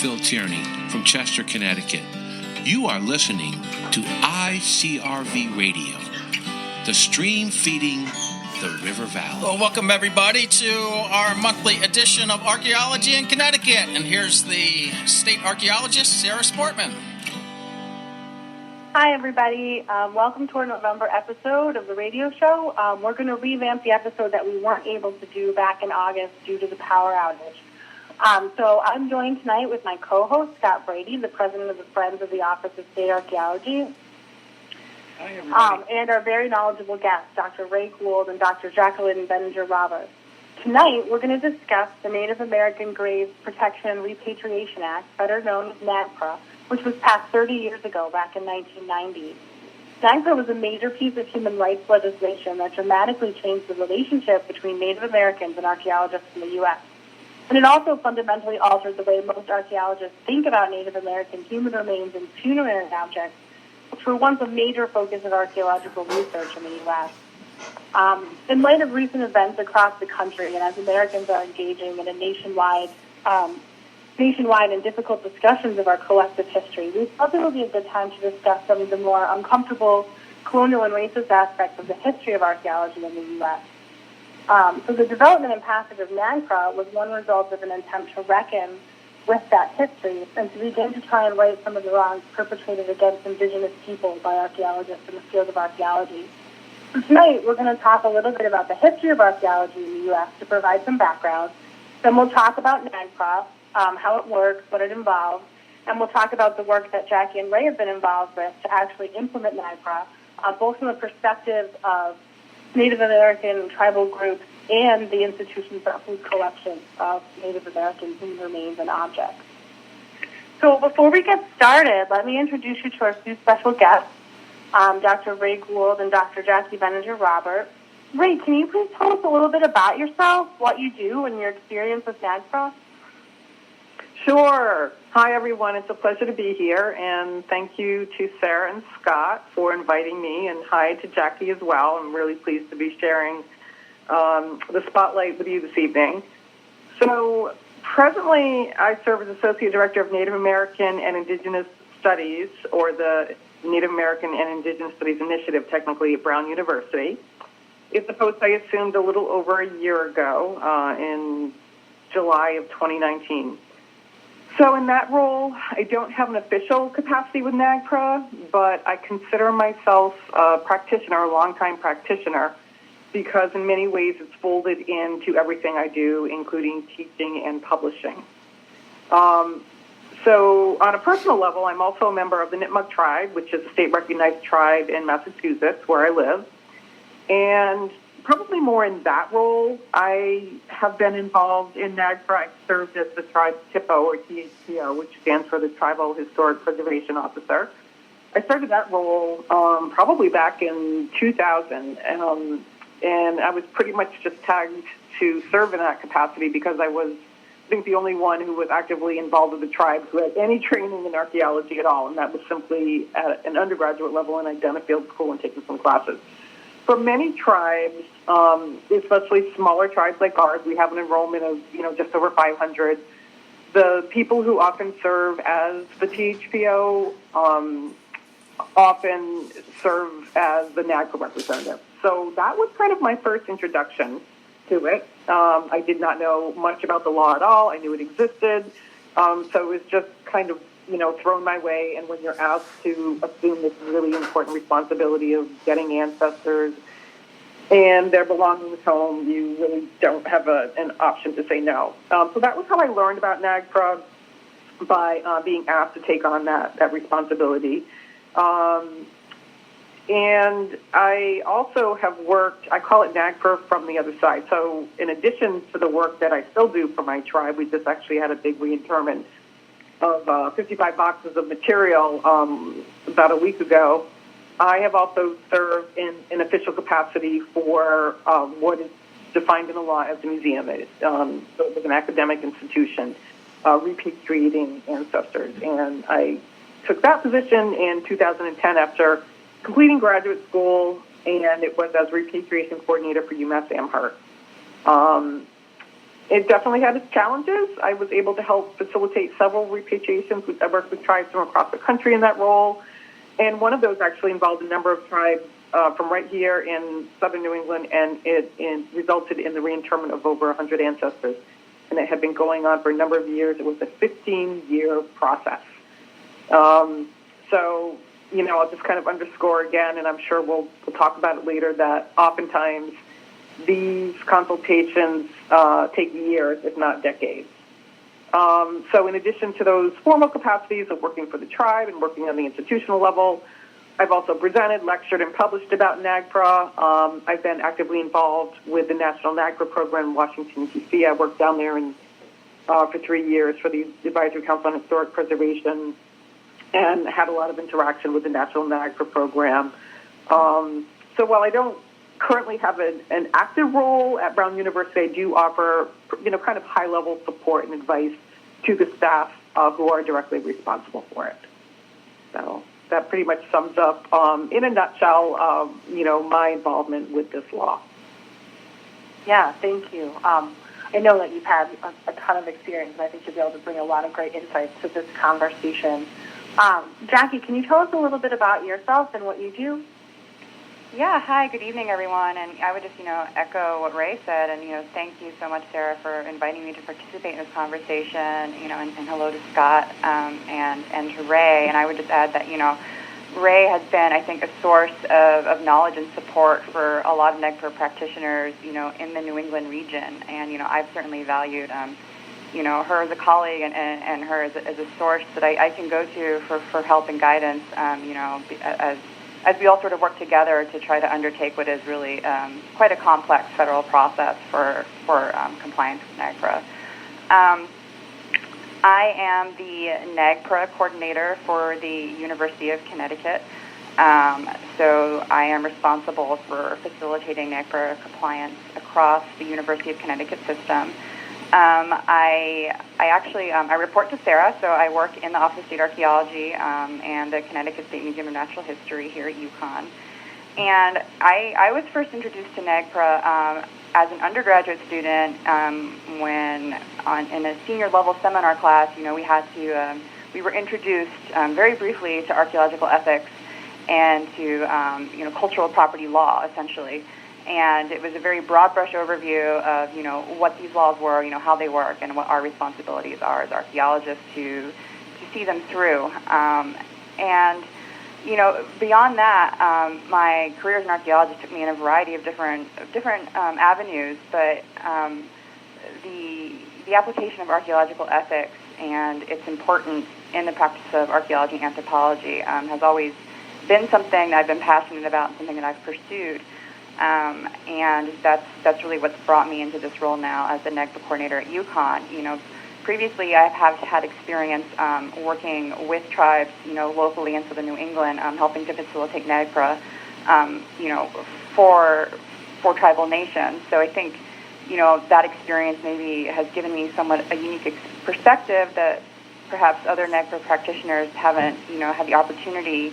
Phil Tierney from Chester, Connecticut. You are listening to ICRV Radio, the stream feeding the River Valley. Well, welcome everybody to our monthly edition of Archaeology in Connecticut. And here's the state archaeologist, Sarah Sportman. Hi, everybody. Welcome to our November episode of the radio show. We're going to revamp the episode that we weren't able to do back in August due to the power outage. So I'm joined tonight with my co-host, Scott Brady, the president of the Friends of the Office of State Archaeology. Hi, everybody. And our very knowledgeable guests, Dr. Ray Gould and Dr. Jacqueline Veninger-Robert. Tonight, we're going to discuss the Native American Graves Protection and Repatriation Act, better known as NAGPRA, which was passed 30 years ago, back in 1990. NAGPRA was a major piece of human rights legislation that dramatically changed the relationship between Native Americans and archaeologists in the U.S. And it also fundamentally altered the way most archaeologists think about Native American human remains and funerary objects, which were once a major focus of archaeological research in the U.S. In light of recent events across the country, and as Americans are engaging in a nationwide and difficult discussions of our collective history, we felt it would be a good time to discuss some of the more uncomfortable colonial and racist aspects of the history of archaeology in the U.S. So the development and passage of NAGPRA was one result of an attempt to reckon with that history and to begin to try and right some of the wrongs perpetrated against indigenous people by archaeologists in the field of archaeology. So tonight, we're going to talk a little bit about the history of archaeology in the U.S. to provide some background. Then we'll talk about NAGPRA, how it works, what it involves, and we'll talk about the work that Jackie and Ray have been involved with to actually implement NAGPRA, both from the perspective of Native American tribal groups and the institutions that hold collections of Native American human remains and objects. So before we get started, let me introduce you to our two special guests, Dr. Ray Gould and Dr. Jackie Veninger-Robert. Ray, can you please tell us a little bit about yourself, what you do, and your experience with NAGPRA? Sure. Hi, everyone. It's a pleasure to be here, and thank you to Sarah and Scott for inviting me, and hi to Jackie as well. I'm really pleased to be sharing the spotlight with you this evening. So presently, I serve as Associate Director of Native American and Indigenous Studies, or the Native American and Indigenous Studies Initiative, technically, at Brown University. It's a post I assumed a little over a year ago, in July of 2019. So in that role, I don't have an official capacity with NAGPRA, but I consider myself a practitioner, a longtime practitioner, because in many ways it's folded into everything I do, including teaching and publishing. So on a personal level, I'm also a member of the Nipmuc tribe, which is a state-recognized tribe in Massachusetts, where I live. And probably more in that role, I have been involved in NAGPRA. I've served as the tribe's THPO, or THPO, which stands for the Tribal Historic Preservation Officer. I started that role probably back in 2000, and I was pretty much just tagged to serve in that capacity because I was, I think, the only one who was actively involved with the tribe who had any training in archaeology at all, and that was simply at an undergraduate level, and I'd done a field school and taken some classes. For many tribes, especially smaller tribes like ours, we have an enrollment of, just over 500. The people who often serve as the THPO often serve as the NAGPRA representative. So that was kind of my first introduction to it. I did not know much about the law at all. I knew it existed. So it was just kind of, thrown my way. And when you're asked to assume this really important responsibility of getting ancestors and their belongings home, you really don't have an option to say no. So that was how I learned about NAGPRA, by being asked to take on that responsibility. And I also have worked, I call it NAGPRA from the other side. So in addition to the work that I still do for my tribe, we just actually had a big reinterment of 55 boxes of material about a week ago. I have also served in an official capacity for what is defined in the law as a museum. So it was an academic institution repatriating ancestors. And I took that position in 2010 after completing graduate school, and it was as repatriation coordinator for UMass Amherst. It definitely had its challenges. I was able to help facilitate several repatriations. I worked with tribes from across the country in that role. And one of those actually involved a number of tribes from right here in southern New England, and it resulted in the reinterment of over 100 ancestors. And it had been going on for a number of years. It was a 15-year process. So, I'll just kind of underscore again, and I'm sure we'll talk about it later, that oftentimes these consultations take years, if not decades. So in addition to those formal capacities of working for the tribe and working on the institutional level, I've also presented, lectured, and published about NAGPRA. I've been actively involved with the National NAGPRA program in Washington, D.C. I worked down there for 3 years for the Advisory Council on Historic Preservation and had a lot of interaction with the National NAGPRA program. So while I don't currently have an active role at Brown University, I do offer, kind of high-level support and advice to the staff who are directly responsible for it. So that pretty much sums up, in a nutshell, my involvement with this law. Yeah, thank you. I know that you've had a ton of experience, and I think you'll be able to bring a lot of great insights to this conversation. Jackie, can you tell us a little bit about yourself and what you do? Yeah, hi, good evening, everyone. And I would just, echo what Ray said, and, thank you so much, Sarah, for inviting me to participate in this conversation, and hello to Scott and to Ray. And I would just add that, Ray has been, I think, a source of knowledge and support for a lot of NAGPRA practitioners, in the New England region. And, I've certainly valued, her as a colleague and her as a source that I can go to for help and guidance, as we all sort of work together to try to undertake what is really quite a complex federal process for compliance with NAGPRA. I am the NAGPRA coordinator for the University of Connecticut. So I am responsible for facilitating NAGPRA compliance across the University of Connecticut system. I report to Sarah, so I work in the Office of State Archaeology and the Connecticut State Museum of Natural History here at UCONN. And I was first introduced to NAGPRA as an undergraduate student when in a senior level seminar class, we were introduced very briefly to archaeological ethics and to cultural property law, essentially. And it was a very broad brush overview of, what these laws were, how they work, and what our responsibilities are as archaeologists to see them through. Beyond that, my career as an archaeologist took me in a variety of different avenues, but the application of archaeological ethics and its importance in the practice of archaeology and anthropology has always been something that I've been passionate about and something that I've pursued. And that's really what's brought me into this role now as the NAGPRA coordinator at UCONN. Previously I have had experience working with tribes, locally in southern New England, helping to facilitate NAGPRA, for tribal nations. So I think, that experience maybe has given me somewhat a unique perspective that perhaps other NAGPRA practitioners haven't, had the opportunity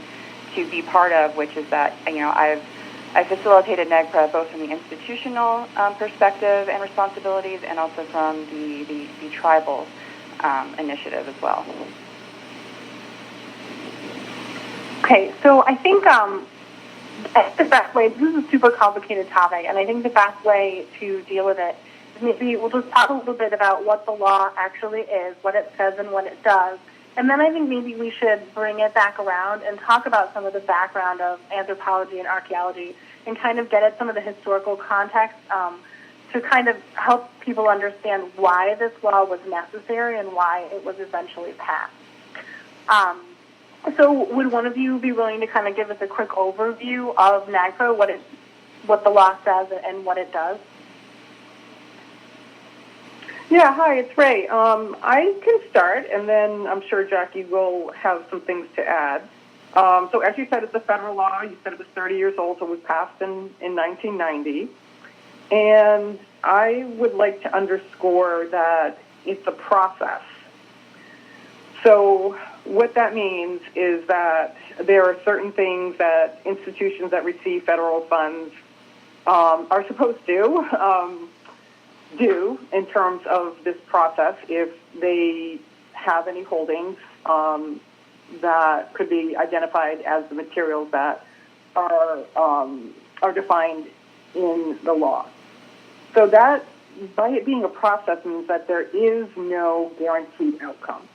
to be part of, which is that, I facilitated NAGPRA both from the institutional perspective and responsibilities, and also from the tribal initiative as well. Okay, so I think the best way, this is a super complicated topic, and I think the best way to deal with it is maybe we'll just talk a little bit about what the law actually is, what it says and what it does. And then I think maybe we should bring it back around and talk about some of the background of anthropology and archaeology and kind of get at some of the historical context to kind of help people understand why this law was necessary and why it was eventually passed. So would one of you be willing to kind of give us a quick overview of NAGPRA, what the law says and what it does? Yeah, hi, it's Ray. I can start, and then I'm sure Jackie will have some things to add. So as you said, it's a federal law. You said it was 30 years old, so it was passed in 1990. And I would like to underscore that it's a process. So what that means is that there are certain things that institutions that receive federal funds are supposed to. do in terms of this process if they have any holdings that could be identified as the materials that are defined in the law. So that, by it being a process, means that there is no guaranteed outcome.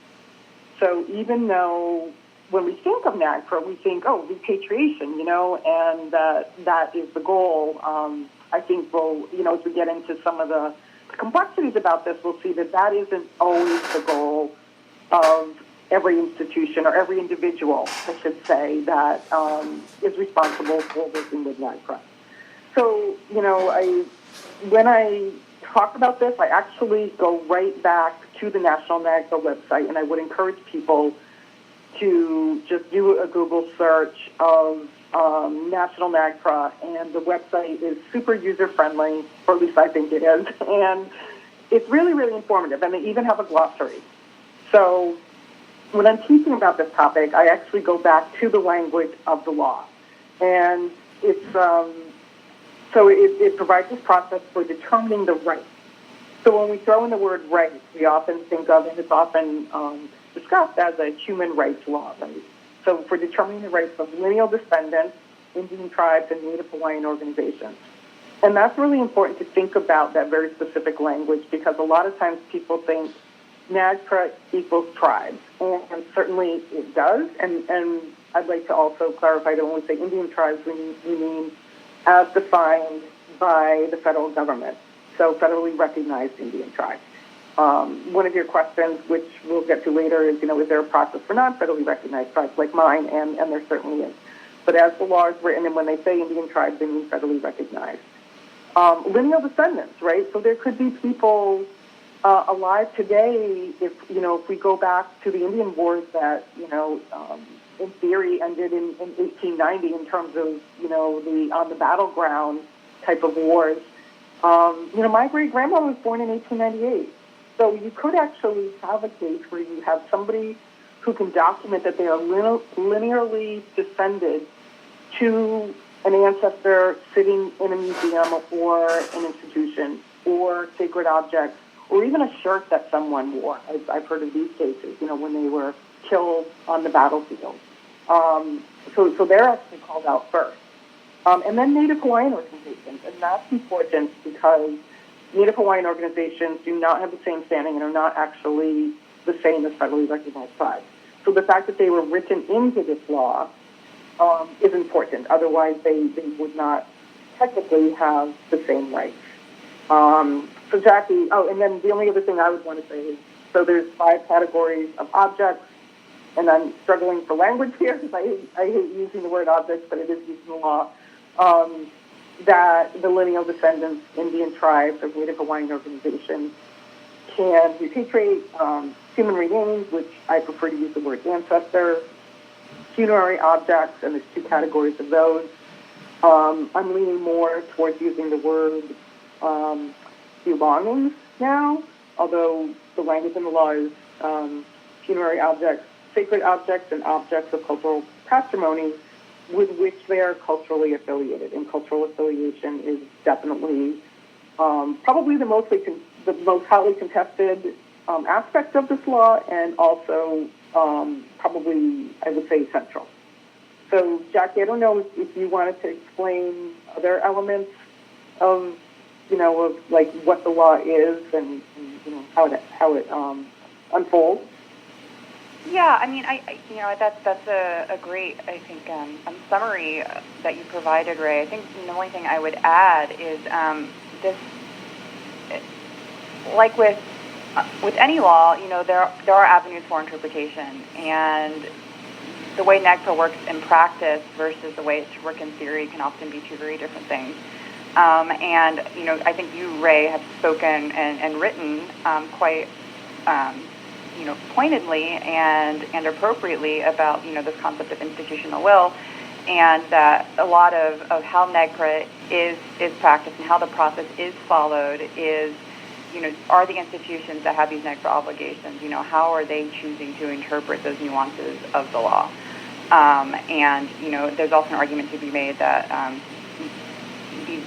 So even though when we think of NAGPRA, we think, oh, repatriation, and that is the goal. I think we'll, as we get into some of the complexities about this, we'll see that isn't always the goal of every institution or every individual, I should say, that is responsible for working with NAGPRA. So, when I talk about this, I actually go right back to the National NAGPRA website, and I would encourage people to just do a Google search of National NAGPRA, and the website is super user-friendly, or at least I think it is, and it's really, really informative, and they even have a glossary. So when I'm teaching about this topic, I actually go back to the language of the law, and it's so it provides this process for determining the right. So when we throw in the word right, we often think of, and it's often discussed as a human rights law, right? So for determining the rights of lineal descendants, Indian tribes, and Native Hawaiian organizations. And that's really important to think about that very specific language, because a lot of times people think NAGPRA equals tribes, and certainly it does. And I'd like to also clarify that when we say Indian tribes, we mean as defined by the federal government, so federally recognized Indian tribes. One of your questions, which we'll get to later, is, is there a process for non-federally recognized tribes like mine? And there certainly is. But as the law is written, and when they say Indian tribes, they mean federally recognized. Lineal descendants, right? So there could be people alive today if we go back to the Indian Wars that, in theory ended in 1890 in terms of, the on the battleground type of wars. My great-grandmother was born in 1898. So you could actually have a case where you have somebody who can document that they are linearly descended to an ancestor sitting in a museum or an institution, or sacred objects, or even a shirt that someone wore. I've heard of these cases, when they were killed on the battlefield. So they're actually called out first. And then Native Hawaiian organizations, and that's important because Native Hawaiian organizations do not have the same standing and are not actually the same as federally recognized tribes. So the fact that they were written into this law is important. Otherwise, they would not technically have the same rights. So Jackie, and then the only other thing I would want to say is, so there's 5 categories of objects, and I'm struggling for language here because I hate using the word objects, but it is used in the law, that the lineal descendants, Indian tribes, or Native Hawaiian organizations can repatriate human remains, which I prefer to use the word ancestor, funerary objects, and there's 2 categories of those. I'm leaning more towards using the word belongings now, although the language in the law is funerary objects, sacred objects, and objects of cultural patrimony with which they are culturally affiliated. And cultural affiliation is definitely probably the most hotly contested aspect of this law, and also probably, I would say, central. So, Jackie, I don't know if you wanted to explain other elements of like what the law is and how it unfolds. Yeah, I mean, that's a great, I think, summary that you provided, Ray. I think the only thing I would add is this, like with any law, there are avenues for interpretation, and the way NAGPRA works in practice versus the way it should work in theory can often be 2 very different things. And I think you, Ray, have spoken and written quite pointedly and appropriately about this concept of institutional will, and that a lot of how NAGPRA is practiced and how the process is followed is, are the institutions that have these NAGPRA obligations, how are they choosing to interpret those nuances of the law? And there's also an argument to be made that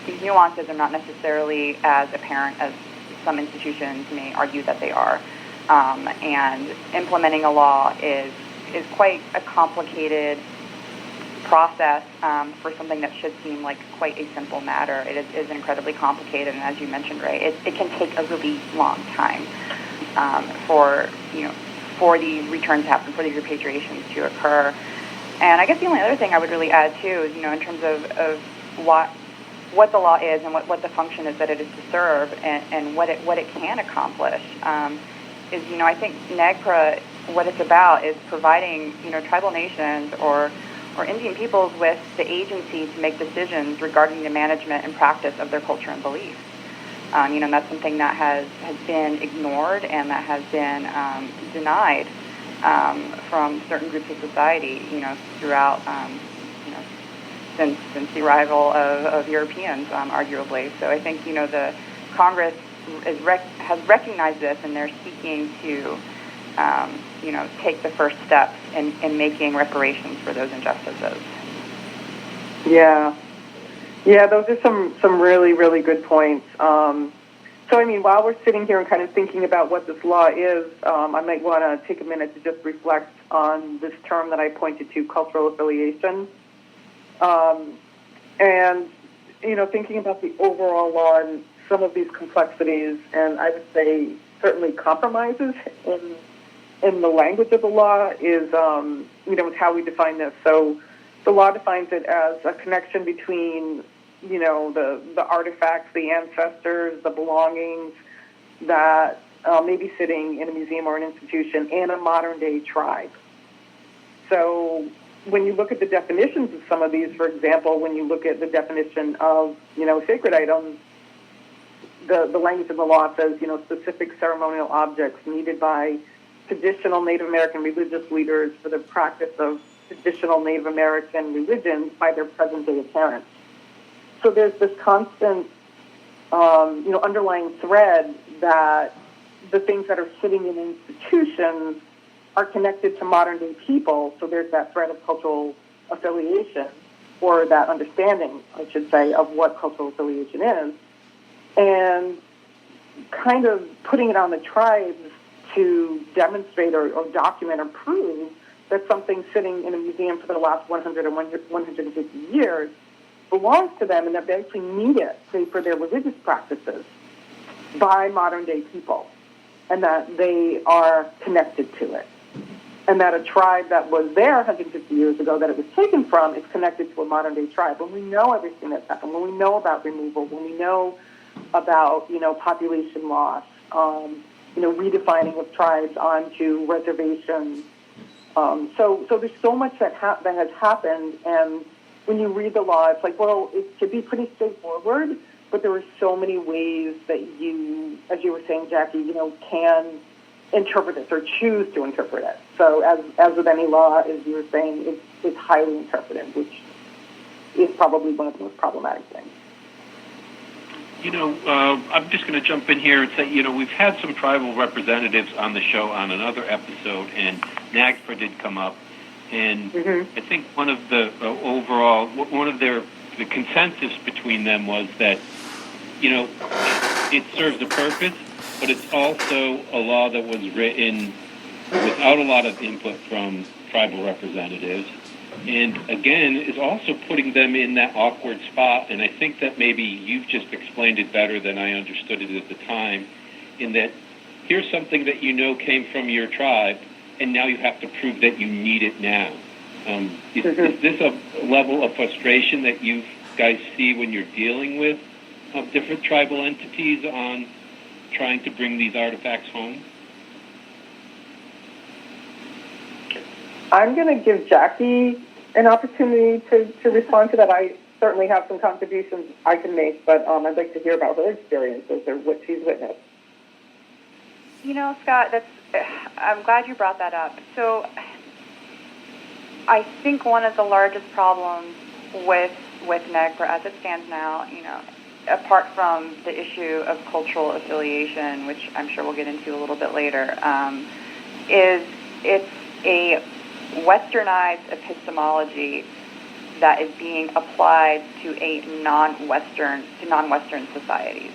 these nuances are not necessarily as apparent as some institutions may argue that they are. And implementing a law is quite a complicated process for something that should seem like quite a simple matter. It is incredibly complicated, and as you mentioned, Ray, it can take a really long time for the returns to happen, for the repatriations to occur. And I guess the only other thing I would really add too is, in terms of what the law is and what the function is that it is to serve, and what it can accomplish, is I think NAGPRA, what it's about is providing tribal nations or Indian peoples with the agency to make decisions regarding the management and practice of their culture and beliefs. And that's something that has been ignored and that has been denied from certain groups of society, throughout, since the arrival of Europeans, arguably. So I think, the Congress has recognized this, and they're seeking to, take the first steps in making reparations for those injustices. Yeah, those are some really, really good points. So, while we're sitting here and kind of thinking about what this law is, I might want to take a minute to just reflect on this term that I pointed to, cultural affiliation. And, thinking about the overall law and some of these complexities, and I would say certainly compromises in the language of the law is, is how we define this. So the law defines it as a connection between, the artifacts, the ancestors, the belongings that may be sitting in a museum or an institution and a modern-day tribe. So when you look at the definitions of some of these, for example, when you look at the definition of, sacred items, the language of the law says, specific ceremonial objects needed by traditional Native American religious leaders for the practice of traditional Native American religions by their present-day adherents. So there's this constant, underlying thread that the things that are sitting in institutions are connected to modern-day people. So there's that thread of cultural affiliation, or that understanding, I should say, of what cultural affiliation is, and kind of putting it on the tribes to demonstrate or document or prove that something sitting in a museum for the last 100 or 150 years belongs to them, and that they actually need it, say, for their religious practices by modern-day people, and that they are connected to it. And that a tribe that was there 150 years ago that it was taken from is connected to a modern-day tribe. When we know everything that's happened, when we know about removal, when we know about, population loss, redefining of tribes onto reservations. So there's so much that has happened, and when you read the law, it's like, well, it should be pretty straightforward, but there are so many ways that you, as you were saying, Jackie, can interpret it or choose to interpret it. So as with any law, as you were saying, it's highly interpreted, which is probably one of the most problematic things. I'm just going to jump in here and say, we've had some tribal representatives on the show on another episode, and NAGPRA did come up. And I think one of the the consensus between them was that, it serves a purpose, but it's also a law that was written without a lot of input from tribal representatives. And again, is also putting them in that awkward spot. And I think that maybe you've just explained it better than I understood it at the time, in that here's something that came from your tribe, and now you have to prove that you need it now. Is this a level of frustration that you guys see when you're dealing with different tribal entities on trying to bring these artifacts home? I'm going to give Jackie an opportunity to respond to that. I certainly have some contributions I can make, but I'd like to hear about her experiences or what she's witnessed. Scott, I'm glad you brought that up. So I think one of the largest problems with NAGPRA as it stands now, apart from the issue of cultural affiliation, which I'm sure we'll get into a little bit later, is it's a westernized epistemology that is being applied to non-Western societies.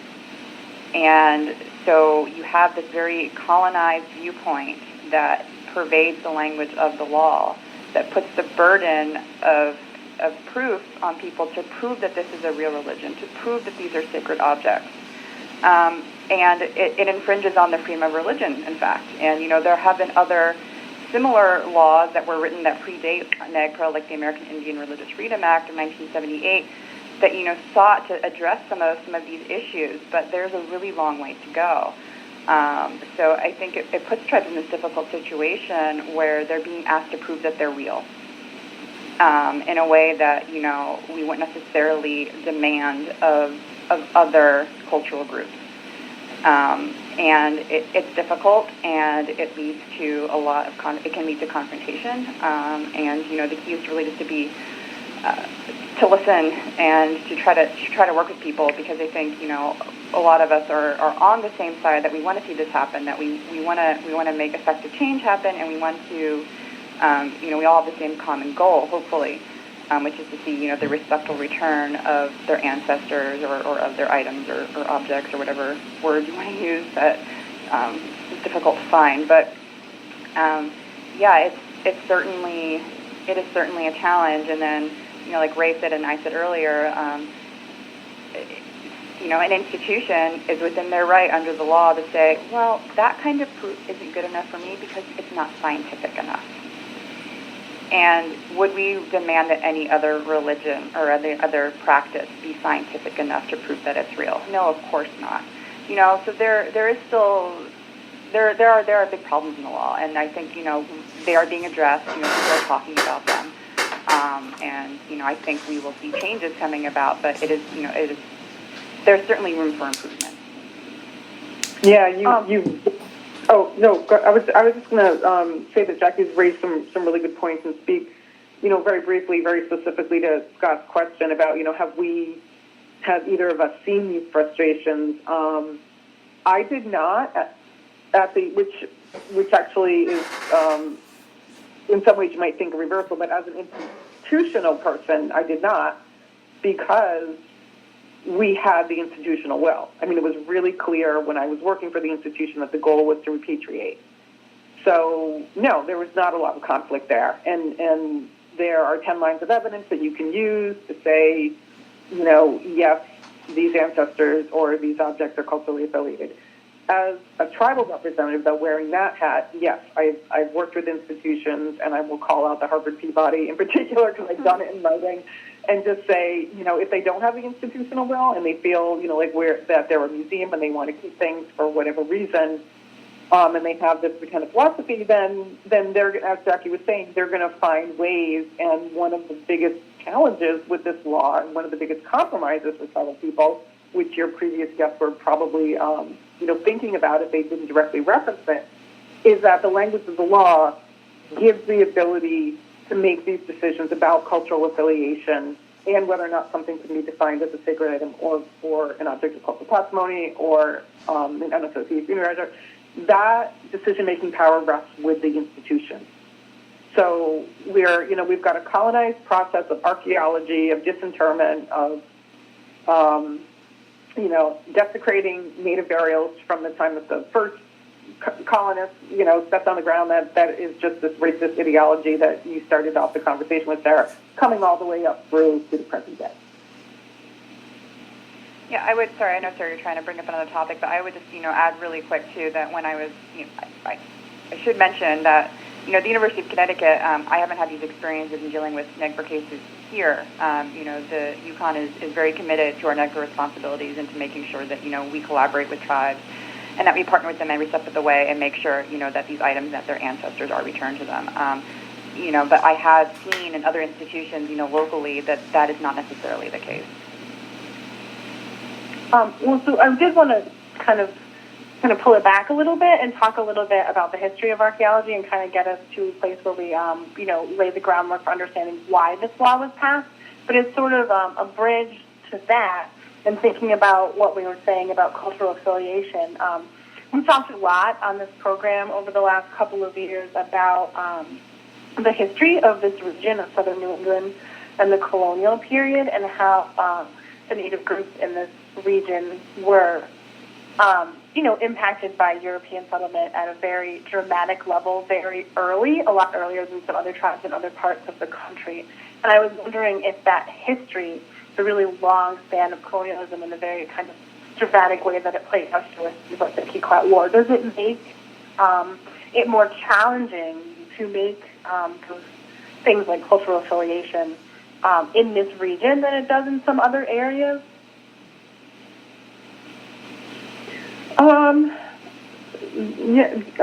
And So you have this very colonized viewpoint that pervades the language of the law, that puts the burden of proof on people to prove that this is a real religion, to prove that these are sacred objects. And it infringes on the freedom of religion, in fact. And, there have been other similar laws that were written that predate NAGPRA, like the American Indian Religious Freedom Act of 1978, that, sought to address some of these issues, but there's a really long way to go. So I think it puts tribes in this difficult situation where they're being asked to prove that they're real in a way that, we wouldn't necessarily demand of other cultural groups. And it's difficult, and it leads to a lot of it can lead to confrontation. And the key is really just to be to listen and to try to work with people, because I think a lot of us are on the same side, that we want to see this happen, that we want to make effective change happen, and we want to we all have the same common goal, hopefully, which is to see the respectful return of their ancestors or of their items or objects or whatever word you want to use that is difficult to find. But it is certainly a challenge. And then like Ray said and I said earlier, an institution is within their right under the law to say, well, that kind of proof isn't good enough for me because it's not scientific enough. And would we demand that any other religion or any other practice be scientific enough to prove that it's real? No, of course not. So there is still there are big problems in the law, and I think they are being addressed. People are talking about them, and I think we will see changes coming about. But it is there's certainly room for improvement. Yeah, you. Oh no, I was just going to say that Jackie's raised some really good points and speak, very briefly, very specifically to Scott's question about have either of us seen these frustrations? I did not at the which actually is in some ways you might think a reversal, but as an institutional person, I did not, because we had the institutional will. I mean, it was really clear when I was working for the institution that the goal was to repatriate. So, no, there was not a lot of conflict there. And there are 10 lines of evidence that you can use to say, yes, these ancestors or these objects are culturally affiliated. As a tribal representative, though, wearing that hat, yes, I've worked with institutions, and I will call out the Harvard Peabody in particular because I've done it in writing, and just say, if they don't have the institutional will and they feel, that they're a museum and they want to keep things for whatever reason, and they have this kind of philosophy, then they're, as Jackie was saying, they're going to find ways. And one of the biggest challenges with this law, and one of the biggest compromises for tribal people, which your previous guests were probably, thinking about if they didn't directly reference it, is that the language of the law gives the ability to make these decisions about cultural affiliation and whether or not something can be defined as a sacred item or for an object of cultural patrimony or an unassociated funerary object. That decision-making power rests with the institution. So we've got a colonized process of archaeology, of disinterment, of desecrating native burials from the time that the first colonists, stepped on the ground. That is just this racist ideology that you started off the conversation with, Sarah, coming all the way up through to the present day. Yeah, I know, Sarah, you're trying to bring up another topic, but I would just, add really quick, too, that when I was, I should mention that, the University of Connecticut, I haven't had these experiences in dealing with NAGPRA cases here. The UCONN is very committed to our NAGPRA responsibilities and to making sure that, we collaborate with tribes and that we partner with them every step of the way and make sure, that these items, that their ancestors are returned to them. But I have seen in other institutions, locally, that is not necessarily the case. So I did want to kind of pull it back a little bit and talk a little bit about the history of archaeology and kind of get us to a place where we, lay the groundwork for understanding why this law was passed. But it's sort of a bridge to that and thinking about what we were saying about cultural affiliation. We've talked a lot on this program over the last couple of years about the history of this region of southern New England and the colonial period and how the Native groups in this region were impacted by European settlement at a very dramatic level, very early, a lot earlier than some other tribes in other parts of the country. And I was wondering if that history, the really long span of colonialism and the very kind of dramatic way that it played out with the Pequot War, does it make it more challenging to make those things like cultural affiliation in this region than it does in some other areas?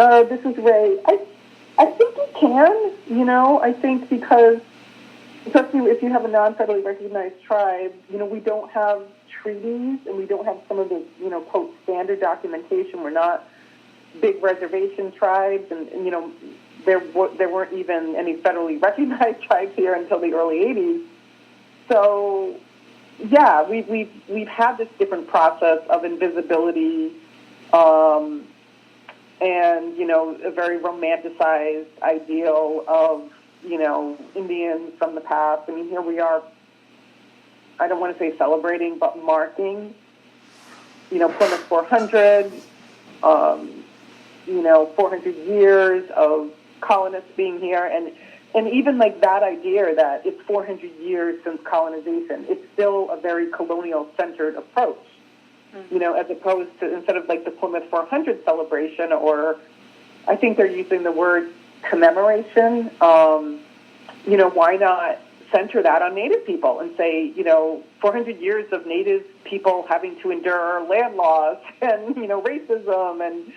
This is Ray. I think it can, I think because, especially if you have a non-federally recognized tribe, we don't have treaties and we don't have some of the, quote, standard documentation. We're not big reservation tribes and there weren't even any federally recognized tribes here until the early 80s. So, yeah, we've had this different process of invisibility, and, a very romanticized ideal of, Indians from the past. I mean, here we are, I don't want to say celebrating, but marking, Plymouth 400, 400 years of colonists being here, and even like that idea that it's 400 years since colonization, it's still a very colonial-centered approach. As opposed to, instead of like the Plymouth 400 celebration, or I think they're using the word commemoration, why not center that on Native people and say, 400 years of Native people having to endure land laws and, racism and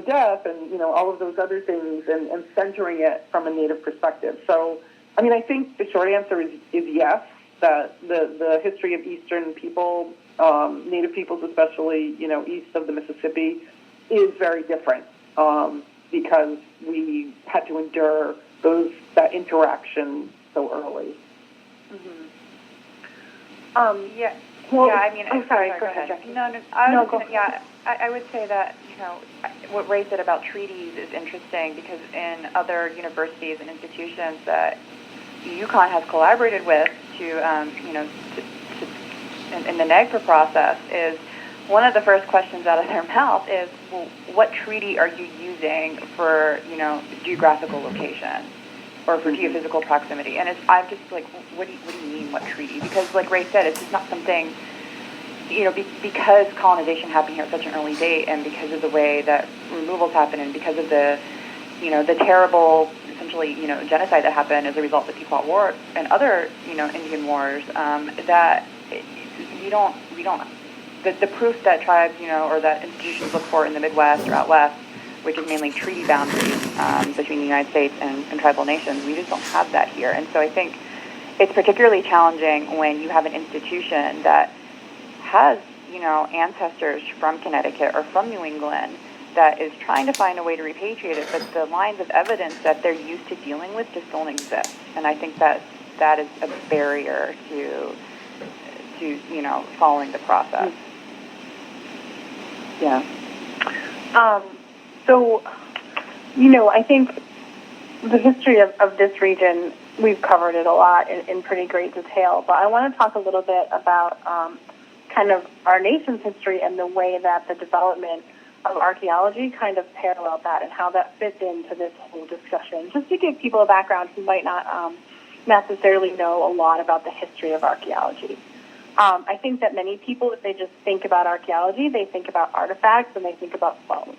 death and, all of those other things and centering it from a Native perspective. So, I mean, I think the short answer is yes, that the history of Eastern people, Native peoples especially, east of the Mississippi, is very different because we had to endure that interaction so early. Mm-hmm. Well, I mean, I'm sorry. Go ahead, Jacqueline. I would say that, what Ray said about treaties is interesting because in other universities and institutions that UCONN has collaborated with in the NAGPRA process is one of the first questions out of their mouth is, well, what treaty are you using for, geographical location or for geophysical proximity? And I'm just like, what do you mean, what treaty? Because like Ray said, it's just not something, because colonization happened here at such an early date and because of the way that removals happen and because of the, the terrible, essentially, genocide that happened as a result of the Pequot War and other, Indian wars, that we don't, the proof that tribes, or that institutions look for in the Midwest or out West, which is mainly treaty boundaries between the United States and tribal nations, we just don't have that here. And so I think it's particularly challenging when you have an institution that has, ancestors from Connecticut or from New England that is trying to find a way to repatriate it, but the lines of evidence that they're used to dealing with just don't exist. And I think that is a barrier to following the process. Yeah. So, I think the history of this region, we've covered it a lot in pretty great detail, but I want to talk a little bit about kind of our nation's history and the way that the development of archaeology kind of paralleled that and how that fits into this whole discussion, just to give people a background who might not necessarily know a lot about the history of archaeology. I think that many people, if they just think about archaeology, they think about artifacts and they think about bones.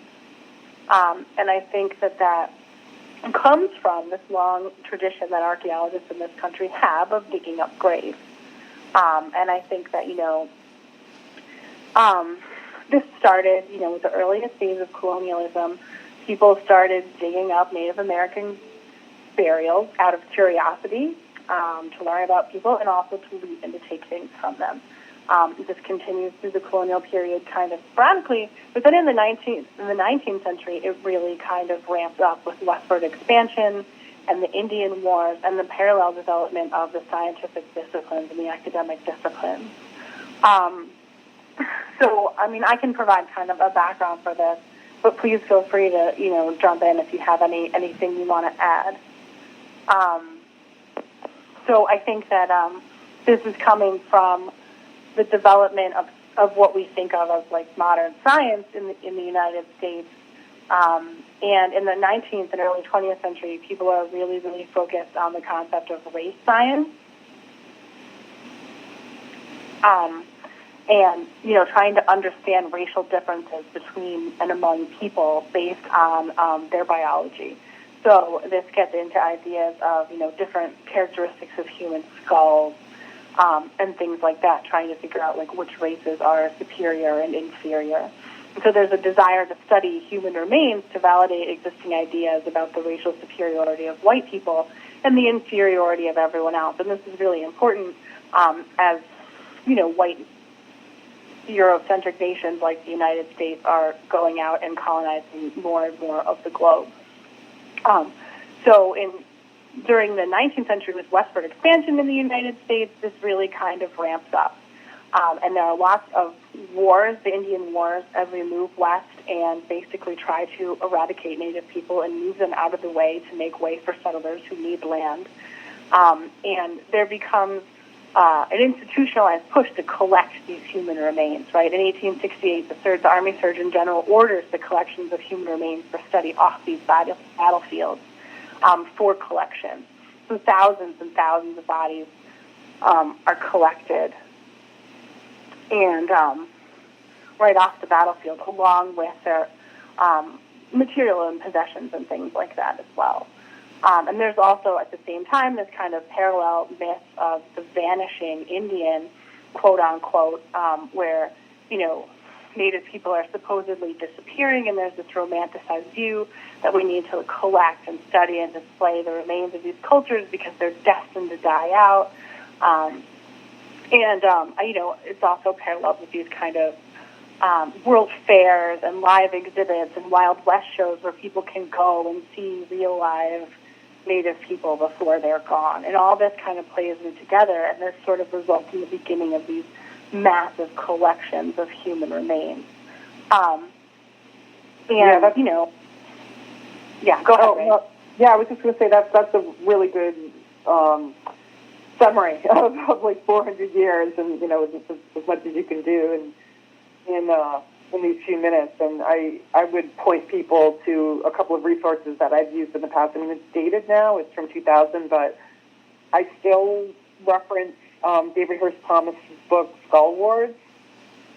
And I think that comes from this long tradition that archaeologists in this country have of digging up graves. And I think that, this started, with the earliest days of colonialism. People started digging up Native American burials out of curiosity, to learn about people and also to leave and to take things from them. This continues through the colonial period kind of sporadically, but then in the 19th century, it really kind of ramped up with westward expansion and the Indian Wars and the parallel development of the scientific disciplines and the academic disciplines. So, I mean, I can provide kind of a background for this, but please feel free to, jump in if you have anything you want to add. So I think that this is coming from the development of of what we think of as like modern science in the United States. And in the 19th and early 20th century, people are really, really focused on the concept of race science. And, trying to understand racial differences between and among people based on their biology. So this gets into ideas of, different characteristics of human skulls and things like that, trying to figure out, like, which races are superior and inferior. And so there's a desire to study human remains to validate existing ideas about the racial superiority of white people and the inferiority of everyone else. And this is really important as, white Eurocentric nations like the United States are going out and colonizing more and more of the globe. During the 19th century with westward expansion in the United States, this really kind of ramps up. And there are lots of wars, the Indian Wars, as we move west and basically try to eradicate Native people and move them out of the way to make way for settlers who need land. And there becomes an institutionalized push to collect these human remains, right? In 1868, the Army Surgeon General orders the collections of human remains for study off these battlefields for collection. So thousands and thousands of bodies are collected and right off the battlefield, along with their material and possessions and things like that as well. And there's also, at the same time, this kind of parallel myth of the vanishing Indian, quote unquote, where, Native people are supposedly disappearing, and there's this romanticized view that we need to collect and study and display the remains of these cultures because they're destined to die out. It's also paralleled with these kind of world fairs and live exhibits and Wild West shows where people can go and see real live Native people before they're gone. And all this kind of plays in together, and this sort of results in the beginning of these massive collections of human remains. Go ahead, Ray. I was just going to say that's a really good summary of like 400 years, and as much as you can do in these few minutes. And I would point people to a couple of resources that I've used in the past. I mean, it's dated now; it's from 2000, but I still reference David Hurst Thomas's book Skull Wars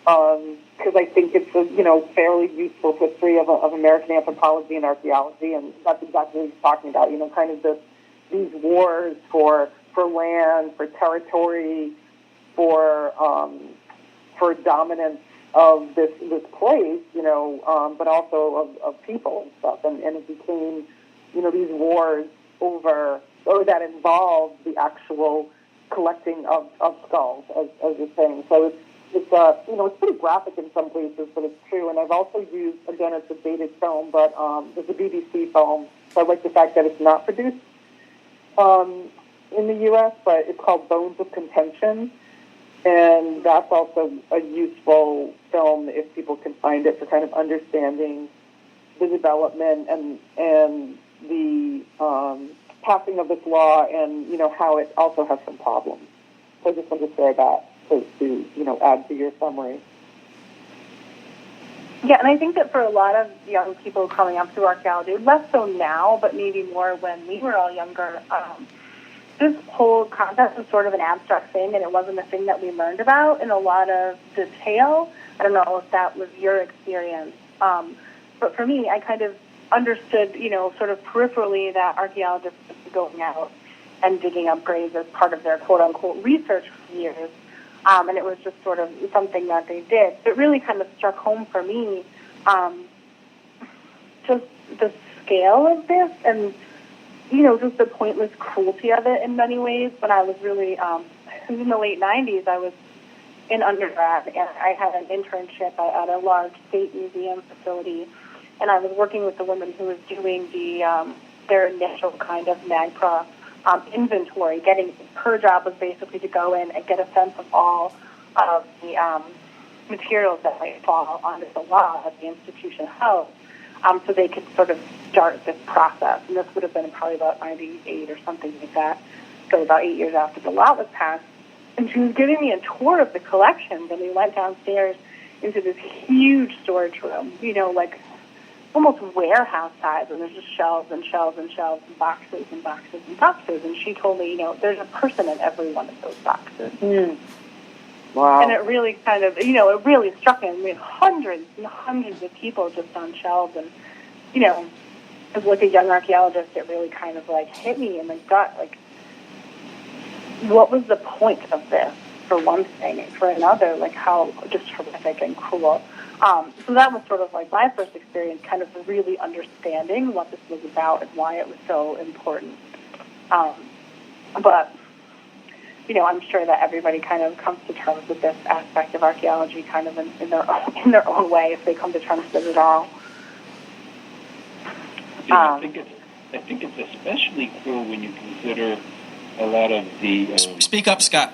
because I think it's a fairly useful history of American anthropology and archaeology, and that's exactly what he's talking about. Kind of these wars for land, for territory, for dominance of this place, but also of people and stuff, and it became these wars or that involved the actual collecting of skulls, as you're saying. So it's pretty graphic in some places, but it's true. And I've also used, again, it's a dated film, but it's a BBC film. So I like the fact that it's not produced in the U.S., but it's called Bones of Contention. And that's also a useful film if people can find it for kind of understanding the development and the passing of this law, and how it also has some problems. So I just want to share that to add to your summary. Yeah, and I think that for a lot of young people coming up through archaeology, less so now, but maybe more when we were all younger, this whole concept was sort of an abstract thing, and it wasn't a thing that we learned about in a lot of detail. I don't know if that was your experience, but for me, I kind of understood, sort of peripherally that archaeologists were going out and digging up graves as part of their quote-unquote research for years, and it was just sort of something that they did. It really kind of struck home for me just the scale of this and, just the pointless cruelty of it in many ways. When I was really, it was in the late 90s, I was in undergrad, and I had an internship at a large state museum facility, and I was working with the woman who was doing their initial kind of NAGPRA inventory. Her job was basically to go in and get a sense of all of the materials that might fall under the law that the institution held, so they could sort of start this process. And this would have been probably about 98 or something like that, so about 8 years after the law was passed. And she was giving me a tour of the collections, and we went downstairs into this huge storage room, you know, like almost warehouse size, and there's just shelves and shelves and shelves and boxes and boxes and boxes. And she told me, you know, there's a person in every one of those boxes. Wow. And it really kind of, you know, it really struck me. I mean, hundreds and hundreds of people just on shelves. And, you know, as like a young archaeologist, it really kind of like hit me in the gut, like, what was the point of this, for one thing, and for another, like how just horrific and cruel. So that was sort of like my first experience, kind of really understanding what this was about and why it was so important. But, you know, I'm sure that everybody kind of comes to terms with this aspect of archaeology kind of in their own way, if they come to terms with it at all. I think it's especially cruel when you consider a lot of the... Speak up, Scott.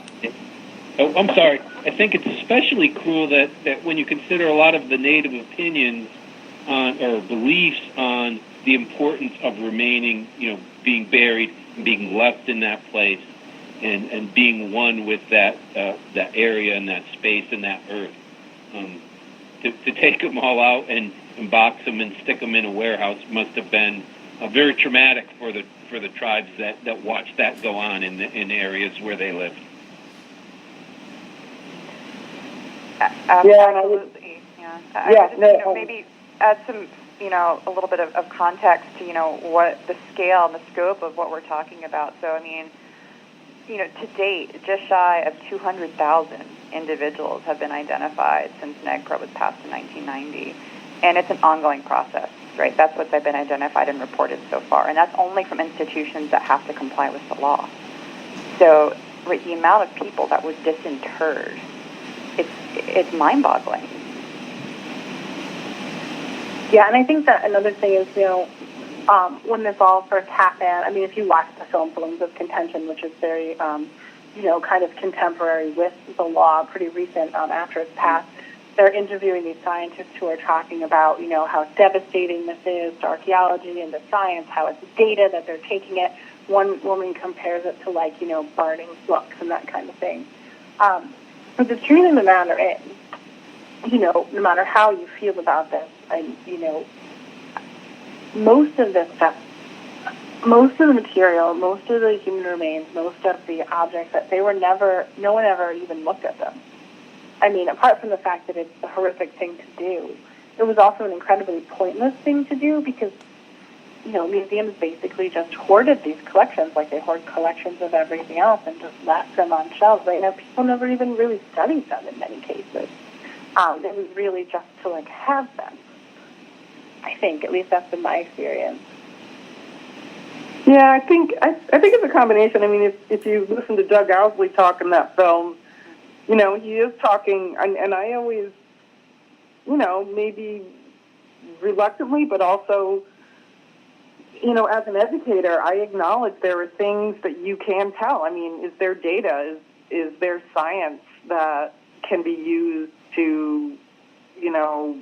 Oh, I'm sorry. I think it's especially cruel that when you consider a lot of the Native opinions on, or beliefs on the importance of remaining, you know, being buried and being left in that place and being one with that area and that space and that earth. To take them all out and box them and stick them in a warehouse must have been very traumatic for the tribes that watched that go on in areas where they lived. Absolutely. Maybe add some, you know, a little bit of context to, you know, what the scale and the scope of what we're talking about. So, I mean, you know, to date, just shy of 200,000 individuals have been identified since NAGPRA was passed in 1990. And it's an ongoing process, right? That's what's been identified and reported so far. And that's only from institutions that have to comply with the law. So, right, the amount of people that were disinterred, it's mind-boggling. Yeah, and I think that another thing is, you know, when this all first happened, I mean, if you watch the film Balloons of Contention, which is very, you know, kind of contemporary with the law, pretty recent after it's passed, they're interviewing these scientists who are talking about, you know, how devastating this is to archaeology and to science, how it's data that they're taking it. One woman compares it to, like, you know, burning books and that kind of thing. But the truth of the matter is, you know, no matter how you feel about this, and, you know, most of this stuff, most of the material, most of the human remains, most of the objects, that no one ever even looked at them. I mean, apart from the fact that it's a horrific thing to do, it was also an incredibly pointless thing to do because, you know, museums basically just hoarded these collections, like they hoard collections of everything else and just left them on shelves. Right now, people never even really studied them in many cases. It was really just to, like, have them. I think, at least that's been my experience. Yeah, I think it's a combination. I mean, if you listen to Doug Owsley talk in that film, you know, he is talking, and I always, you know, maybe reluctantly, but also, you know, as an educator, I acknowledge there are things that you can tell. I mean, is there data? Is there science that can be used to, you know,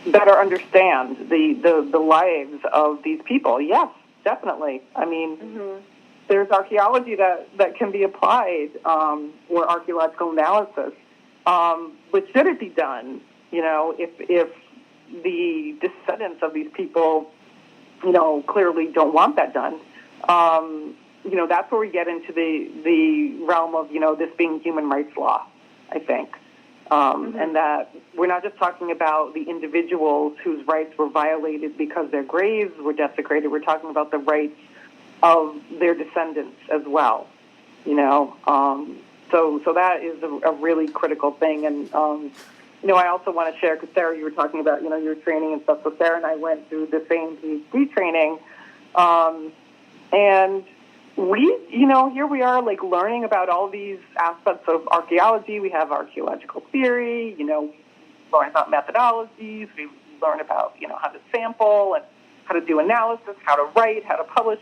better understand the lives of these people? Yes, definitely. I mean, there's archaeology that can be applied, or archaeological analysis. But should it be done? You know, if the descendants of these people, you know, clearly don't want that done, you know, that's where we get into the realm of, you know, this being human rights law, I think. And that we're not just talking about the individuals whose rights were violated because their graves were desecrated. We're talking about the rights of their descendants as well, you know. So that is a really critical thing. And, you know, I also want to share, because Sarah, you were talking about, you know, your training and stuff. So Sarah and I went through the same PhD training. And we, you know, here we are, like, learning about all these aspects of archaeology. We have archaeological theory, you know, we learn about methodologies, we learn about, you know, how to sample and how to do analysis, how to write, how to publish.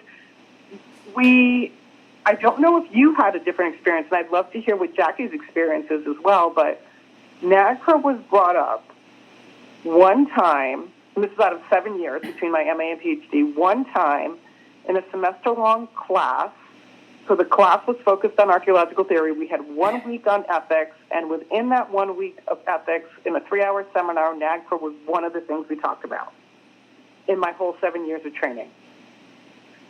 I don't know if you had a different experience, and I'd love to hear what Jackie's experience is as well, but NAGPRA was brought up one time, and this is out of 7 years between my MA and PhD, one time in a semester-long class So the class was focused on archaeological theory. We had 1 week on ethics, and within that 1 week of ethics, in a 3-hour seminar, NAGPRA was one of the things we talked about in my whole 7 years of training.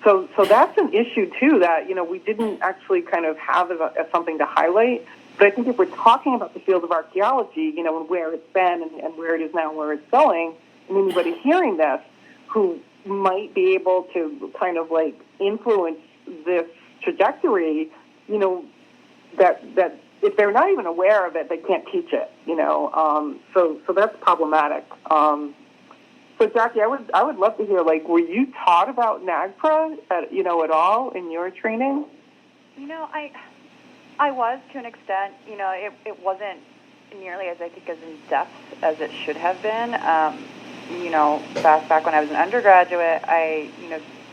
So that's an issue, too, that, we didn't actually kind of have as something to highlight. But I think if we're talking about the field of archaeology, and where it's been and where it is now and where it's going, and anybody hearing this who might be able to kind of, influence this trajectory, that if they're not even aware of it, they can't teach it, so that's problematic. So Jackie, I would love to hear, were you taught about NAGPRA at all in your training? I was, to an extent. It wasn't nearly as, I think, as in depth as it should have been. Back when I was an undergraduate, I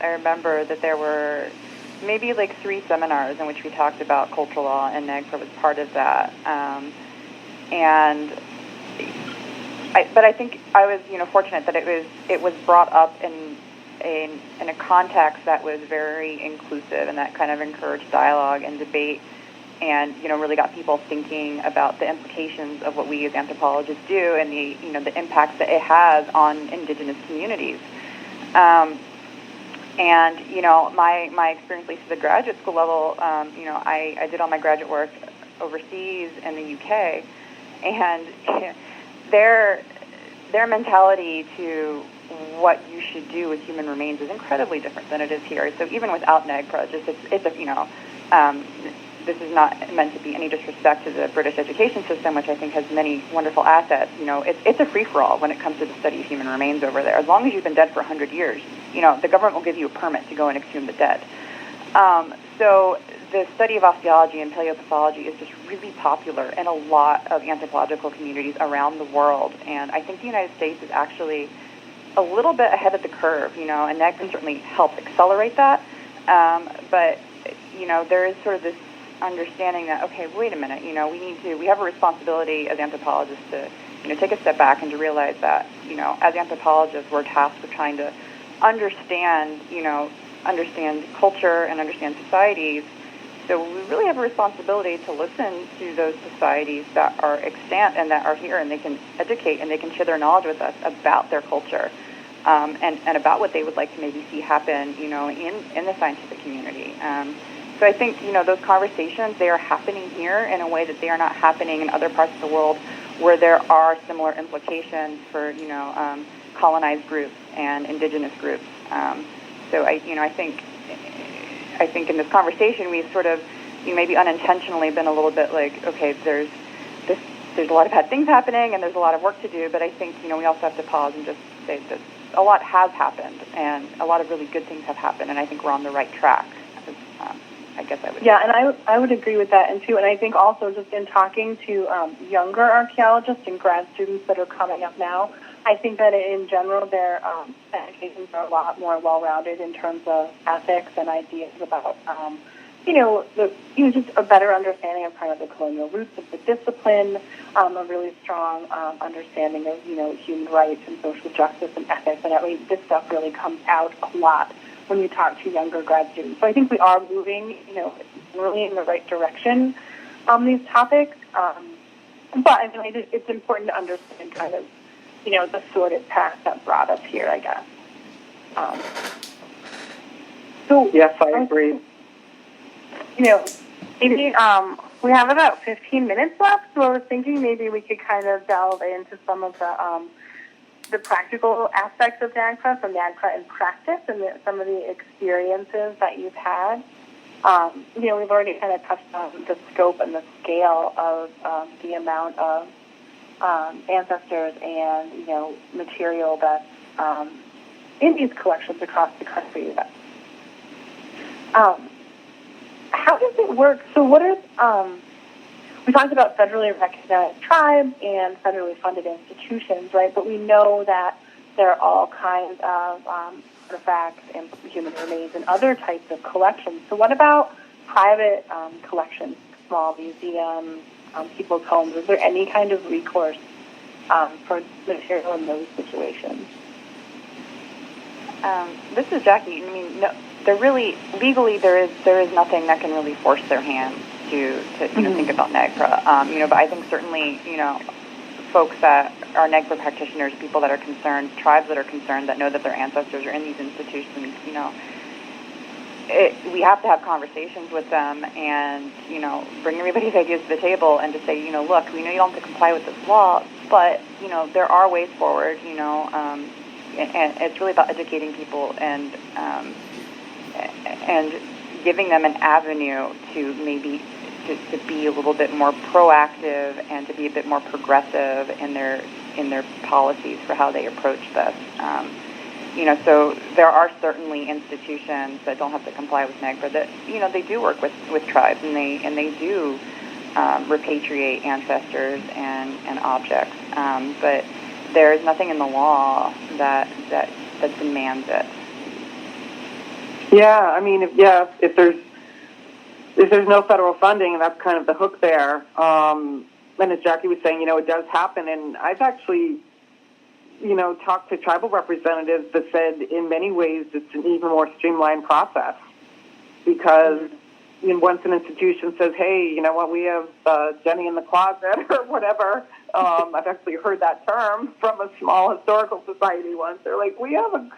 remember that there were maybe 3 seminars in which we talked about cultural law, and NAGPRA was part of that. But I think I was, fortunate that it was brought up in a context that was very inclusive and that kind of encouraged dialogue and debate, and really got people thinking about the implications of what we as anthropologists do and the impacts that it has on indigenous communities. And my experience, at least at the graduate school level, I did all my graduate work overseas in the UK, and their mentality to what you should do with human remains is incredibly different than it is here. So even without NAGPRA, this is not meant to be any disrespect to the British education system, which I think has many wonderful assets. It's a free-for-all when it comes to the study of human remains over there. As long as you've been dead for 100 years, the government will give you a permit to go and exhume the dead. So the study of osteology and paleopathology is just really popular in a lot of anthropological communities around the world. And I think the United States is actually a little bit ahead of the curve, and that can certainly help accelerate that. But there is sort of this understanding that, okay, wait a minute, we have a responsibility as anthropologists to, take a step back and to realize that, as anthropologists, we're tasked with trying to understand culture and understand societies. So we really have a responsibility to listen to those societies that are extant and that are here, and they can educate and they can share their knowledge with us about their culture, and about what they would like to maybe see happen, in the scientific community. So I think, those conversations, they are happening here in a way that they are not happening in other parts of the world where there are similar implications for, colonized groups and indigenous groups. So I think in this conversation we've sort of, maybe unintentionally been a little bit okay, there's a lot of bad things happening and there's a lot of work to do, but I think, we also have to pause and just say that a lot has happened and a lot of really good things have happened, and I think we're on the right track. I guess I would. Yeah, and I would agree with that, and too. And I think also just in talking to younger archaeologists and grad students that are coming up now, I think that in general their educations are a lot more well-rounded in terms of ethics and ideas about, just a better understanding of kind of the colonial roots of the discipline, a really strong understanding of human rights and social justice and ethics, and I mean this stuff really comes out a lot when you talk to younger grad students. So I think we are moving, really in the right direction on these topics. But I mean, it's important to understand kind of, the sordid path that brought us here, I guess. So yes, I agree. Maybe we have about 15 minutes left, so I was thinking maybe we could kind of delve into some of the practical aspects of NAGPRA, from NAGPRA in practice, and some of the experiences that you've had. We've already kind of touched on the scope and the scale of the amount of ancestors and, material that's in these collections across the country. How does it work? So what are... we talked about federally recognized tribes and federally funded institutions, right? But we know that there are all kinds of artifacts and human remains and other types of collections. So what about private collections, small museums, people's homes? Is there any kind of recourse for material in those situations? This is Jackie. I mean, they're really legally there is nothing that can really force their hand to think about NAGPRA. But I think certainly folks that are NAGPRA practitioners, people that are concerned, tribes that are concerned, that know that their ancestors are in these institutions, we have to have conversations with them and, bring everybody's ideas to the table and to say, look, we know you don't have to comply with this law, but, there are ways forward, and it's really about educating people and giving them an avenue to maybe to be a little bit more proactive and to be a bit more progressive in their policies for how they approach this. So there are certainly institutions that don't have to comply with NAGPRA that they do work with tribes and they do repatriate ancestors and objects, but there is nothing in the law that demands it. Yeah, I mean, if there's no federal funding, and that's kind of the hook there. And as Jackie was saying, it does happen, and I've actually talked to tribal representatives that said in many ways it's an even more streamlined process because once an institution says, hey, you know what, we have Jenny in the closet or whatever, I've actually heard that term from a small historical society once. They're like, we have a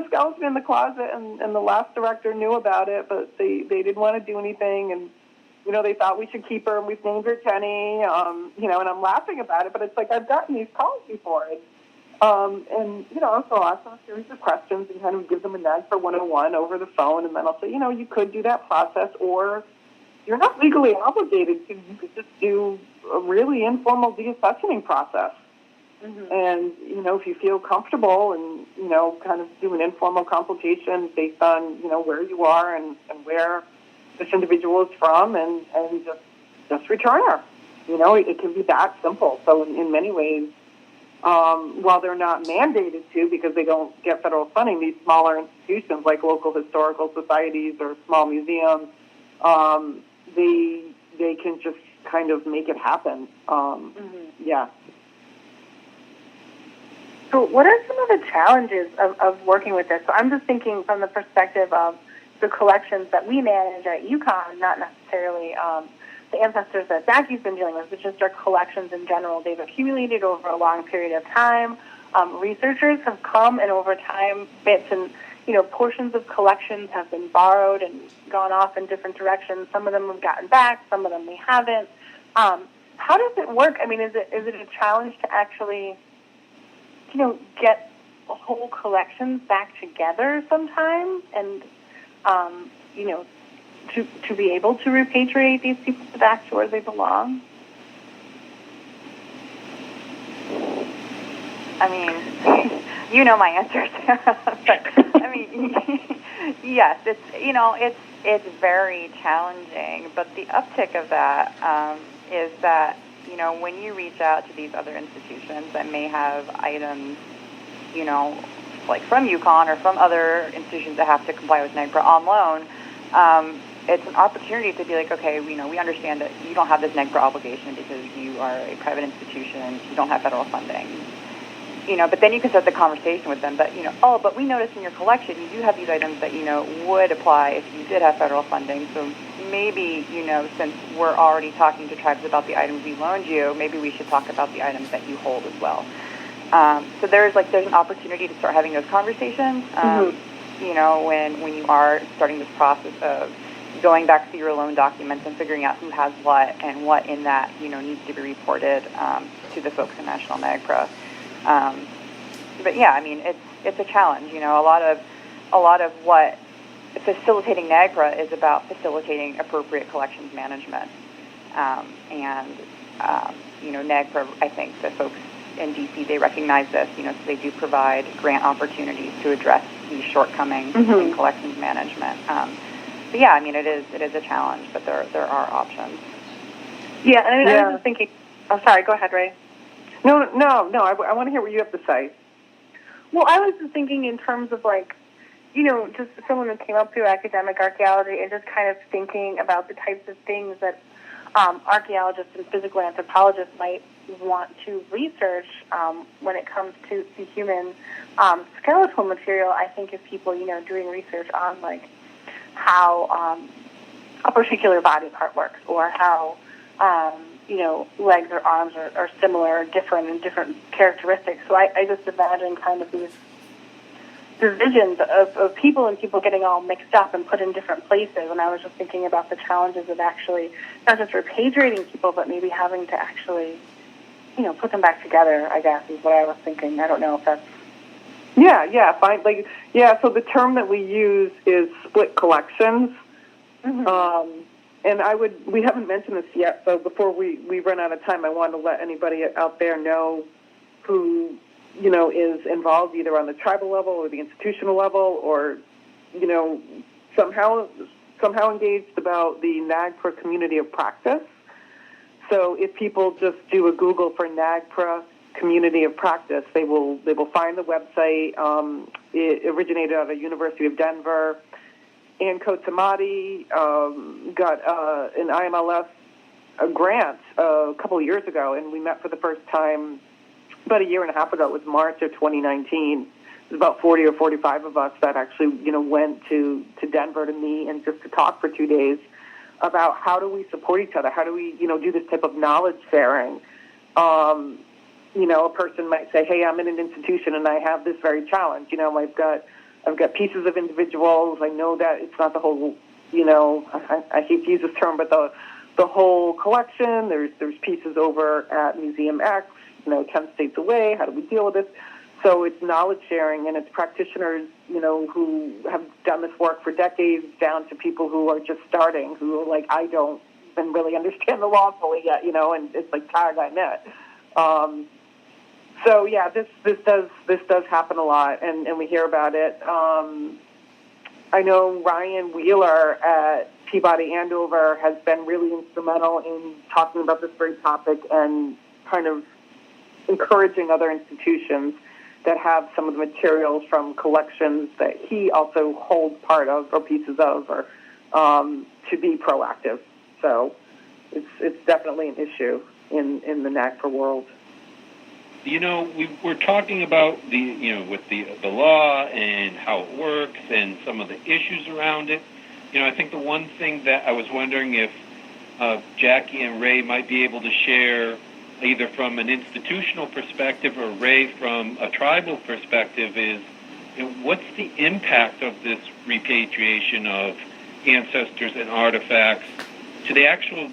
skeleton in the closet, and the last director knew about it, but they didn't want to do anything, and they thought we should keep her, and we've named her Jenny, and I'm laughing about it, but it's like I've gotten these calls before, and so I'll ask them a series of questions and kind of give them a NAGPRA 101 over the phone, and then I'll say, you could do that process, or you're not legally obligated to. You could just do a really informal deaccessioning process. Mm-hmm. And, if you feel comfortable and, kind of do an informal consultation based on, where you are and where this individual is from and just return her. It can be that simple. So in many ways, while they're not mandated to because they don't get federal funding, these smaller institutions like local historical societies or small museums, they can just kind of make it happen. Yeah. So what are some of the challenges of working with this? So I'm just thinking from the perspective of the collections that we manage at UCONN, not necessarily the ancestors that Jackie's been dealing with, but just our collections in general. They've accumulated over a long period of time. Researchers have come, and over time, bits and portions of collections have been borrowed and gone off in different directions. Some of them we've gotten back, some of them we haven't. How does it work? I mean, is it a challenge to actually get whole collections back together sometimes and, to be able to repatriate these people back to where they belong? I mean, my answer, but I mean, yes, it's very challenging, but the uptick of that is that, when you reach out to these other institutions that may have items, like from UCONN or from other institutions that have to comply with NAGPRA on loan, it's an opportunity to be like, okay, we understand that you don't have this NAGPRA obligation because you are a private institution, you don't have federal funding. But then you can start the conversation with them. But, but we noticed in your collection you do have these items that, would apply if you did have federal funding. So maybe, since we're already talking to tribes about the items we loaned you, maybe we should talk about the items that you hold as well. So there's an opportunity to start having those conversations, when you are starting this process of going back through your loan documents and figuring out who has what and what in that, needs to be reported to the folks in National NAGPRA. But yeah, I mean, it's a challenge. A lot of what facilitating NAGPRA is about facilitating appropriate collections management. NAGPRA, I think the folks in DC, they recognize this. So they do provide grant opportunities to address these shortcomings in collections management. But yeah, I mean, it is a challenge, but there are options. Yeah, I mean, I was just thinking. Oh, sorry. Go ahead, Ray. No. I want to hear what you have to say. Well, I was just thinking in terms of just someone who came up through academic archaeology and just kind of thinking about the types of things that archaeologists and physical anthropologists might want to research when it comes to human skeletal material. I think of people, doing research on how a particular body part works, or how legs or arms are similar or different in different characteristics. So I just imagine kind of these divisions of people and people getting all mixed up and put in different places. And I was just thinking about the challenges of actually not just repatriating people, but maybe having to actually, put them back together, I guess, is what I was thinking. I don't know if that's... Yeah, fine. So the term that we use is split collections. Mm-hmm. And we haven't mentioned this yet, so before we run out of time, I want to let anybody out there know who, is involved either on the tribal level or the institutional level, or, somehow engaged about the NAGPRA community of practice. So if people just do a Google for NAGPRA community of practice, they will find the website. It originated out of University of Denver. Ann Kotamati got an IMLS grant a couple of years ago, and we met for the first time about a year and a half ago. It was March of 2019. It was about 40 or 45 of us that actually, went to Denver to meet and just to talk for 2 days about how do we support each other, how do we, do this type of knowledge sharing. A person might say, hey, I'm in an institution and I have this very challenge. I've got pieces of individuals. I know that it's not the whole, I hate to use this term, but the whole collection. There's pieces over at Museum X, 10 states away. How do we deal with this? So it's knowledge sharing, and it's practitioners, who have done this work for decades, down to people who are just starting, who are like, I don't even really understand the law fully yet, and it's like tag I met. So yeah, this does happen a lot, and we hear about it. I know Ryan Wheeler at Peabody Andover has been really instrumental in talking about this very topic and kind of encouraging other institutions that have some of the materials from collections that he also holds part of or pieces of, or to be proactive. So it's definitely an issue in the NAGPRA world. We're talking about with the law and how it works and some of the issues around it. I think the one thing that I was wondering if Jackie and Ray might be able to share, either from an institutional perspective or Ray from a tribal perspective, is what's the impact of this repatriation of ancestors and artifacts to the actual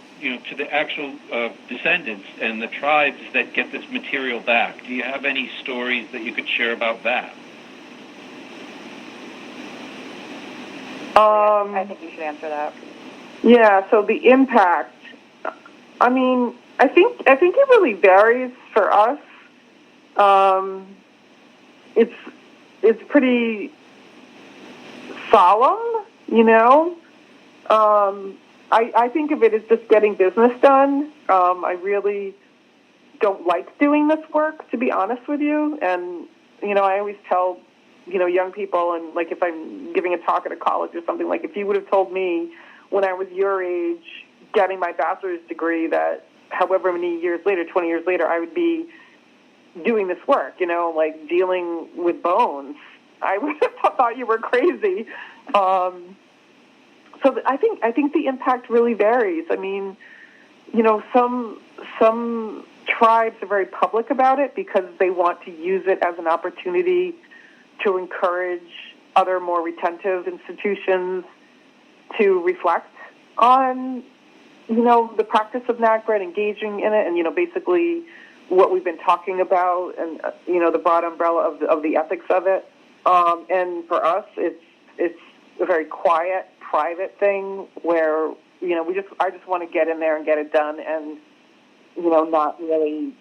descendants and the tribes that get this material back? Do you have any stories that you could share about that? I think you should answer that. Yeah, so the impact, I think it really varies for us. It's pretty solemn, I think of it as just getting business done. I really don't like doing this work, to be honest with you. And, I always tell, young people, and like if I'm giving a talk at a college or something, like if you would have told me when I was your age getting my bachelor's degree that however many years later, 20 years later, I would be doing this work, like dealing with bones, I would have thought you were crazy. So I think the impact really varies. Some tribes are very public about it because they want to use it as an opportunity to encourage other more retentive institutions to reflect on, the practice of NAGPRA and engaging in it, and, basically what we've been talking about and, the broad umbrella of the ethics of it. And for us, it's a very quiet, private thing where, I just want to get in there and get it done and, not really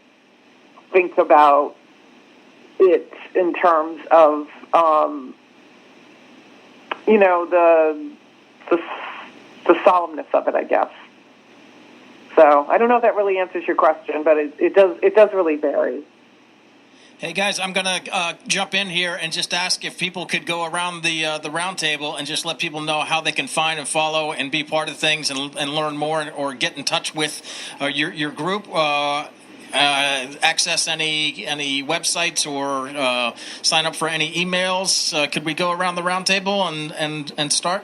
think about it in terms of, the solemnness of it, I guess. So I don't know if that really answers your question, but it does really vary. Hey guys, I'm going to jump in here and just ask if people could go around the round table and just let people know how they can find and follow and be part of things and learn more, or get in touch with your group. Access any websites or sign up for any emails. Could we go around the round table and start?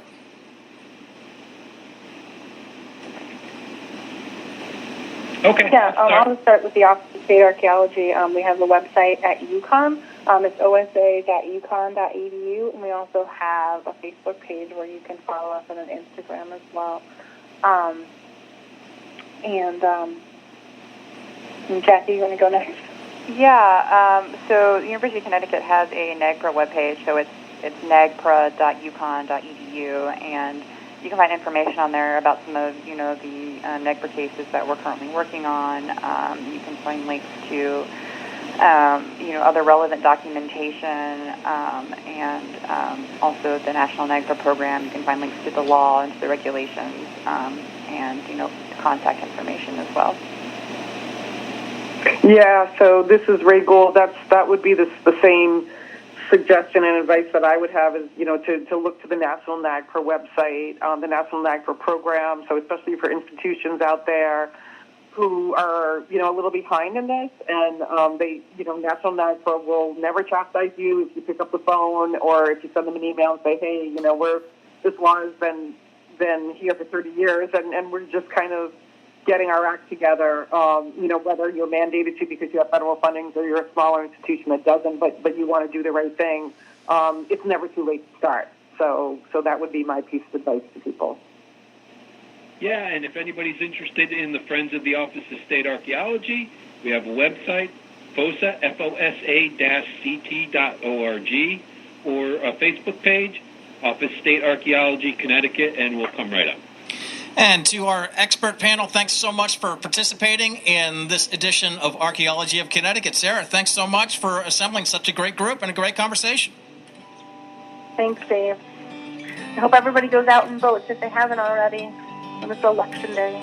Okay. Yeah, I'll just start with the Office of State Archaeology. We have the website at UCONN. It's osa.uconn.edu, and we also have a Facebook page where you can follow us on an Instagram as well. Jackie, you want to go next? Yeah, so the University of Connecticut has a NAGPRA webpage, so it's nagpra.uconn.edu, and you can find information on there about some of, the NAGPRA cases that we're currently working on. You can find links to, other relevant documentation, and also the National NAGPRA program. You can find links to the law and to the regulations, and, contact information as well. Yeah, so this is Ray Gould. That would be the same suggestion and advice that I would have is, to look to the National NAGPRA website, the National NAGPRA program. So especially for institutions out there who are, a little behind in this, and National NAGPRA will never chastise you if you pick up the phone or if you send them an email and say, hey, this law has been here for 30 years, and we're just kind of getting our act together, whether you're mandated to because you have federal funding or you're a smaller institution that doesn't, but you want to do the right thing, it's never too late to start. So that would be my piece of advice to people. Yeah, and if anybody's interested in the Friends of the Office of State Archaeology, we have a website, FOSA, FOSA-CT.org, or a Facebook page, Office State Archaeology, Connecticut, and we'll come right up. And to our expert panel, thanks so much for participating in this edition of Archaeology of Connecticut. Sarah, thanks so much for assembling such a great group and a great conversation. Thanks, Dave. I hope everybody goes out and votes if they haven't already on this election day.